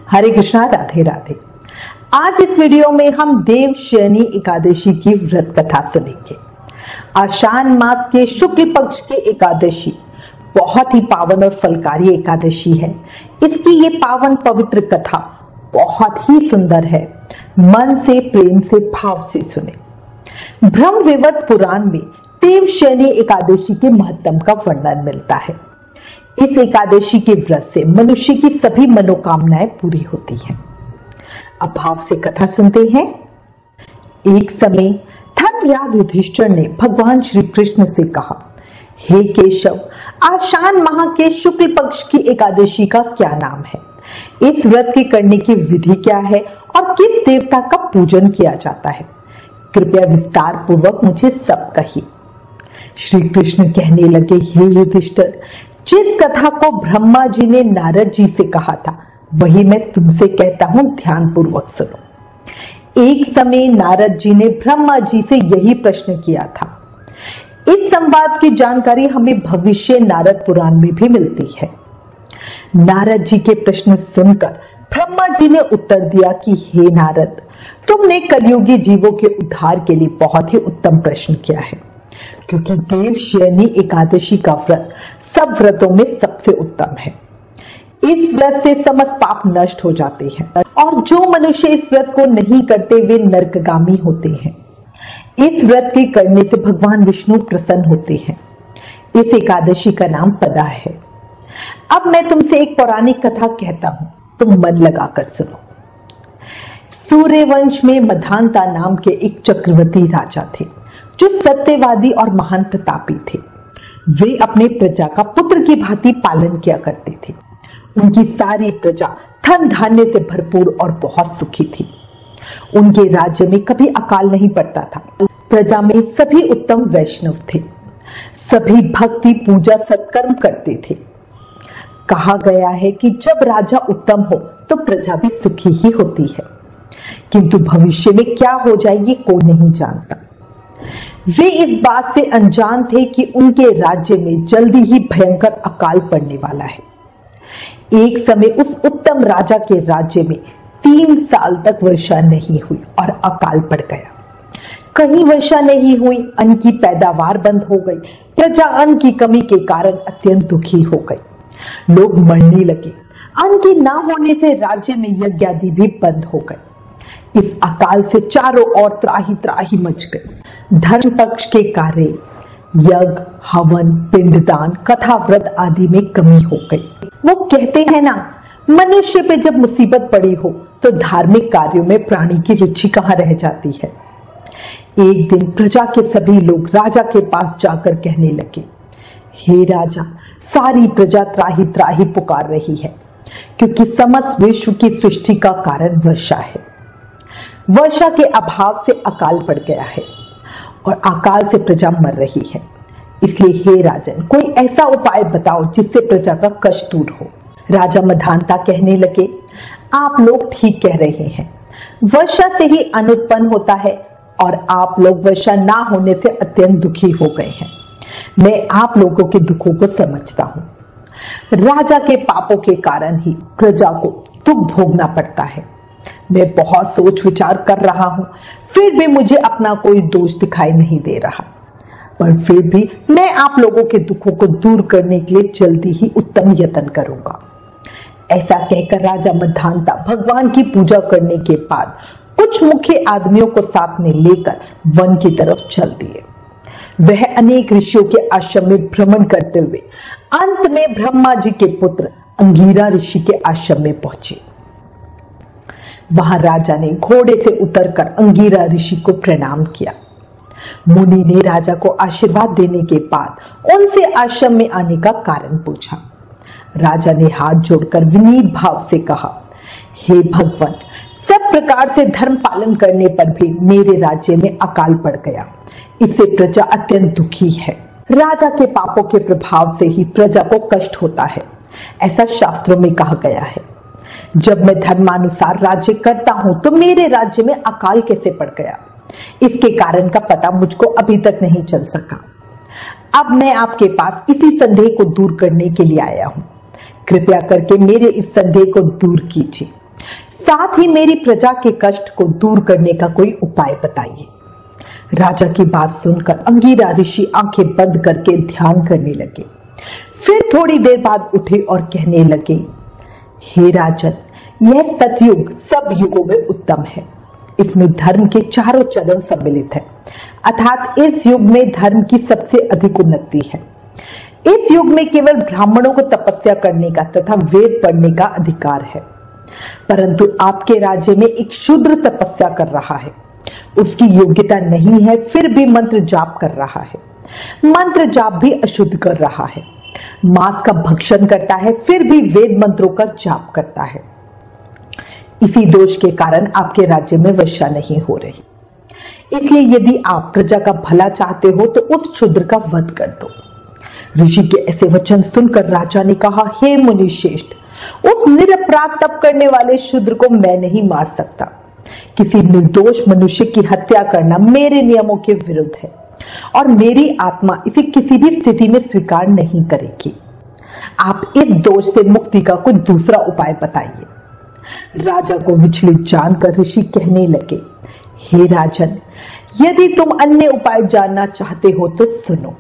हरे कृष्णा, राधे राधे। आज इस वीडियो में हम देवशयनी एकादशी की व्रत कथा सुनेंगे। आषाढ़ मास के शुक्ल पक्ष की एकादशी बहुत ही पावन और फलकारी एकादशी है। इसकी ये पावन पवित्र कथा बहुत ही सुंदर है। मन से, प्रेम से, भाव से सुने। ब्रह्मवैवर्त पुराण में देवशयनी एकादशी के महत्व का वर्णन मिलता है। इस एकादशी के व्रत से मनुष्य की सभी मनोकामनाएं पूरी होती हैं। अब भाव से कथा सुनते हैं। एक समय धर्मराज युधिष्ठिर ने भगवान श्री कृष्ण से कहा, हे केशव, आषाढ़ माह के शुक्ल पक्ष की एकादशी का क्या नाम है? इस व्रत के करने की विधि क्या है और किस देवता का पूजन किया जाता है? कृपया विस्तार पूर्वक मुझे सब कहिए। श्री कृष्ण कहने लगे, हे युधिष्ठिर, जिस कथा को ब्रह्मा जी ने नारद जी से कहा था वही मैं तुमसे कहता हूं, ध्यान पूर्वक सुनो। एक समय नारद जी ने ब्रह्मा जी से यही प्रश्न किया था। इस संवाद की जानकारी हमें भविष्य नारद पुराण में भी मिलती है। नारद जी के प्रश्न सुनकर ब्रह्मा जी ने उत्तर दिया कि हे नारद, तुमने कलियुगी जीवों के उद्धार के लिए बहुत ही उत्तम प्रश्न किया है, क्योंकि देवशयनी एकादशी का व्रत सब व्रतों में सबसे उत्तम है। इस व्रत से समस्त पाप नष्ट हो जाते हैं और जो मनुष्य इस व्रत को नहीं करते वे नरकगामी होते हैं। इस व्रत के करने से भगवान विष्णु प्रसन्न होते हैं। इस एकादशी का नाम पदा है। अब मैं तुमसे एक पौराणिक कथा कहता हूं, तुम मन लगाकर सुनो। सूर्यवंश में मधांता नाम के एक चक्रवर्ती राजा थे जो सत्यवादी और महान प्रतापी थे। वे अपने प्रजा का पुत्र की भांति पालन किया करते थे। उनकी सारी प्रजा धन धान्य से भरपूर और बहुत सुखी थी। उनके राज्य में कभी अकाल नहीं पड़ता था। प्रजा में सभी उत्तम वैष्णव थे। सभी भक्ति, पूजा, सत्कर्म करते थे। कहा गया है कि जब राजा उत्तम हो तो प्रजा भी सुखी ही होती है, किंतु भविष्य में क्या हो जाए ये कोई नहीं जानता। वे इस बात से अनजान थे कि उनके राज्य में जल्दी ही भयंकर अकाल पड़ने वाला है। एक समय उस उत्तम राजा के राज्य में 3 साल तक वर्षा नहीं हुई और अकाल पड़ गया। कहीं वर्षा नहीं हुई, अन्न की पैदावार बंद हो गई। प्रजा अन्न की कमी के कारण अत्यंत दुखी हो गई। लोग मरने लगे। अन्न के ना होने से राज्य में यज्ञ आदि भी बंद हो गए। इस अकाल से चारों ओर त्राही त्राही मच गई। धर्म पक्ष के कार्य, यज्ञ, हवन, पिंडदान, कथा, व्रत आदि में कमी हो गई। वो कहते हैं ना, मनुष्य पे जब मुसीबत पड़ी हो तो धार्मिक कार्यों में प्राणी की रुचि कहाँ रह जाती है। एक दिन प्रजा के सभी लोग राजा के पास जाकर कहने लगे, हे राजा, सारी प्रजा त्राही त्राही पुकार रही है, क्योंकि समस्त विश्व की सृष्टि का कारण वर्षा है। वर्षा के अभाव से अकाल पड़ गया है और अकाल से प्रजा मर रही है। इसलिए हे राजन, कोई ऐसा उपाय बताओ जिससे प्रजा का कष्ट दूर हो। राजा मधांता कहने लगे, आप लोग ठीक कह रहे हैं। वर्षा से ही अन्न उत्पन्न होता है और आप लोग वर्षा ना होने से अत्यंत दुखी हो गए हैं। मैं आप लोगों के दुखों को समझता हूं। राजा के पापों के कारण ही प्रजा को दुख भोगना पड़ता है। मैं बहुत सोच विचार कर रहा हूं, फिर भी मुझे अपना कोई दोष दिखाई नहीं दे रहा। पर फिर भी मैं आप लोगों के दुखों को दूर करने के लिए जल्दी ही उत्तम यत्न करूंगा। ऐसा कहकर राजा मधांता भगवान की पूजा करने के बाद कुछ मुख्य आदमियों को साथ में लेकर वन की तरफ चल दिए। वह अनेक ऋषियों के आश्रम में भ्रमण करते हुए अंत में ब्रह्मा जी के पुत्र अंगिरा ऋषि के आश्रम में पहुंचे। वहां राजा ने घोड़े से उतरकर अंगिरा ऋषि को प्रणाम किया। मुनि ने राजा को आशीर्वाद देने के बाद उनसे आश्रम में आने का कारण पूछा। राजा ने हाथ जोड़कर विनीत भाव से कहा, हे भगवान, सब प्रकार से धर्म पालन करने पर भी मेरे राज्य में अकाल पड़ गया। इससे प्रजा अत्यंत दुखी है। राजा के पापों के प्रभाव से ही प्रजा को कष्ट होता है, ऐसा शास्त्रों में कहा गया है। जब मैं धर्मानुसार राज्य करता हूं तो मेरे राज्य में अकाल कैसे पड़ गया, इसके कारण का पता मुझको अभी तक नहीं चल सका। अब मैं आपके पास इसी संदेह को दूर करने के लिए आया हूं। कृपया करके मेरे इस संदेह को दूर कीजिए। साथ ही मेरी प्रजा के कष्ट को दूर करने का कोई उपाय बताइए। राजा की बात सुनकर अंगीरा ऋषि आंखें बंद करके ध्यान करने लगे। फिर थोड़ी देर बाद उठे और कहने लगे, हे राजन, यह सतयुग सब युगों में उत्तम है। इसमें धर्म के चारों चरण सम्मिलित है, अर्थात इस युग में धर्म की सबसे अधिक उन्नति है। इस युग में केवल ब्राह्मणों को तपस्या करने का तथा वेद पढ़ने का अधिकार है, परंतु आपके राज्य में एक शूद्र तपस्या कर रहा है। उसकी योग्यता नहीं है, फिर भी मंत्र जाप कर रहा है। मंत्र जाप भी अशुद्ध कर रहा है। मांस का भक्षण करता है, फिर भी वेद मंत्रों का जाप करता है। इसी दोष के कारण आपके राज्य में वर्षा नहीं हो रही। इसलिए यदि आप प्रजा का भला चाहते हो तो उस शूद्र का वध कर दो। ऋषि के ऐसे वचन सुनकर राजा ने कहा, हे मुनि श्रेष्ठ, उस निरपराध तप करने वाले शूद्र को मैं नहीं मार सकता। किसी निर्दोष मनुष्य की हत्या करना मेरे नियमों के विरुद्ध है और मेरी आत्मा इसे किसी भी स्थिति में स्वीकार नहीं करेगी। आप इस दोष से मुक्ति का कोई दूसरा उपाय बताइए। राजा को विचलित जानकर ऋषि कहने लगे, हे राजन, यदि तुम अन्य उपाय जानना चाहते हो तो सुनो।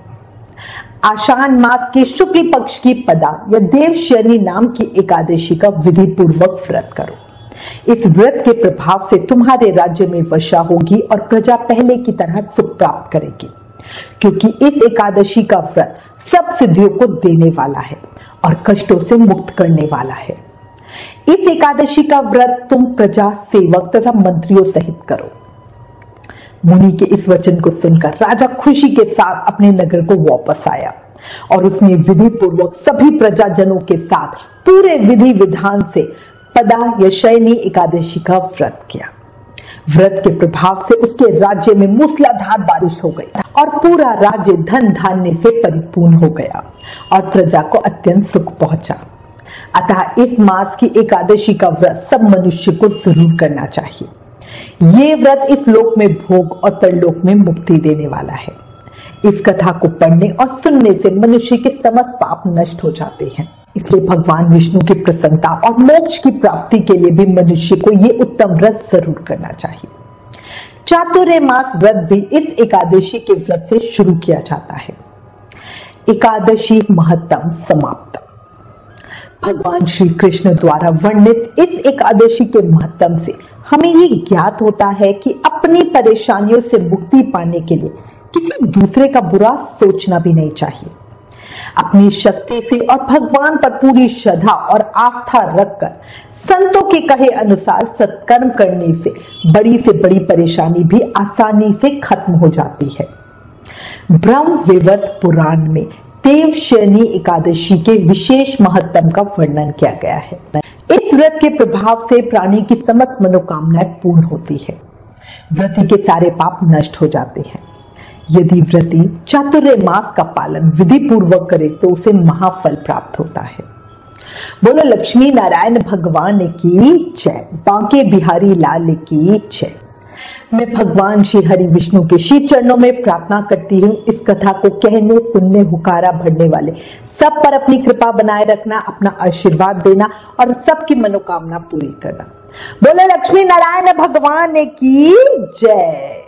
आषाढ़ मास के शुक्ल पक्ष की पदा या देवशयनी नाम की एकादशी का विधि पूर्वक व्रत करो। इस व्रत के प्रभाव से तुम्हारे राज्य में वर्षा होगी और प्रजा पहले की तरह सुख प्राप्त करेगी, क्योंकि इस एकादशी का व्रत सब सिद्धियों को देने वाला है और कष्टों से मुक्त करने वाला है। इस एकादशी का व्रत तुम प्रजा, सेवक तथा मंत्रियों सहित करो। मुनि के इस वचन को सुनकर राजा खुशी के साथ अपने नगर को वापस आया और उसने विधि पूर्वक सभी प्रजाजनों के साथ पूरे विधि विधान से पदा या शयनी एकादशी का व्रत किया। व्रत के प्रभाव से उसके राज्य में मूसलाधार बारिश हो गई और पूरा राज्य धन धान्य से परिपूर्ण हो गया और प्रजा को अत्यंत सुख पहुंचा। अतः इस मास की एकादशी का व्रत सब मनुष्य को जरूर करना चाहिए। ये व्रत इस लोक में भोग और परलोक में मुक्ति देने वाला है। इस कथा को पढ़ने और सुनने से मनुष्य के समस्त पाप नष्ट हो जाते हैं। इसलिए भगवान विष्णु की प्रसन्नता और मोक्ष की प्राप्ति के लिए भी मनुष्य को ये उत्तम व्रत जरूर करना चाहिए। चातुर्मास व्रत भी इस एकादशी के व्रत से शुरू किया जाता है। एकादशी महत्तम समाप्त। भगवान श्री कृष्ण द्वारा वर्णित इस एकादशी के महत्तम से हमें ये ज्ञात होता है कि अपनी परेशानियों से मुक्ति पाने के लिए किसी दूसरे का बुरा सोचना भी नहीं चाहिए। अपनी शक्ति से और भगवान पर पूरी श्रद्धा और आस्था रखकर संतों के कहे अनुसार सत्कर्म करने से बड़ी परेशानी भी आसानी से खत्म हो जाती है। ब्रह्म वैवर्त पुराण में देवशयनी एकादशी के विशेष महत्व का वर्णन किया गया है। इस व्रत के प्रभाव से प्राणी की समस्त मनोकामनाएं पूर्ण होती है। व्रती के सारे पाप नष्ट हो जाते हैं। यदि व्रती चातुर्मास का पालन विधि पूर्वक करे तो उसे महाफल प्राप्त होता है। बोलो लक्ष्मी नारायण भगवान की जय, बांके बिहारी लाल की जय। मैं भगवान श्री हरि विष्णु के श्री चरणों में प्रार्थना करती हूँ, इस कथा को कहने सुनने हुकारा भरने वाले सब पर अपनी कृपा बनाए रखना, अपना आशीर्वाद देना और सबकी मनोकामना पूरी करना। बोलो लक्ष्मी नारायण भगवान की जय।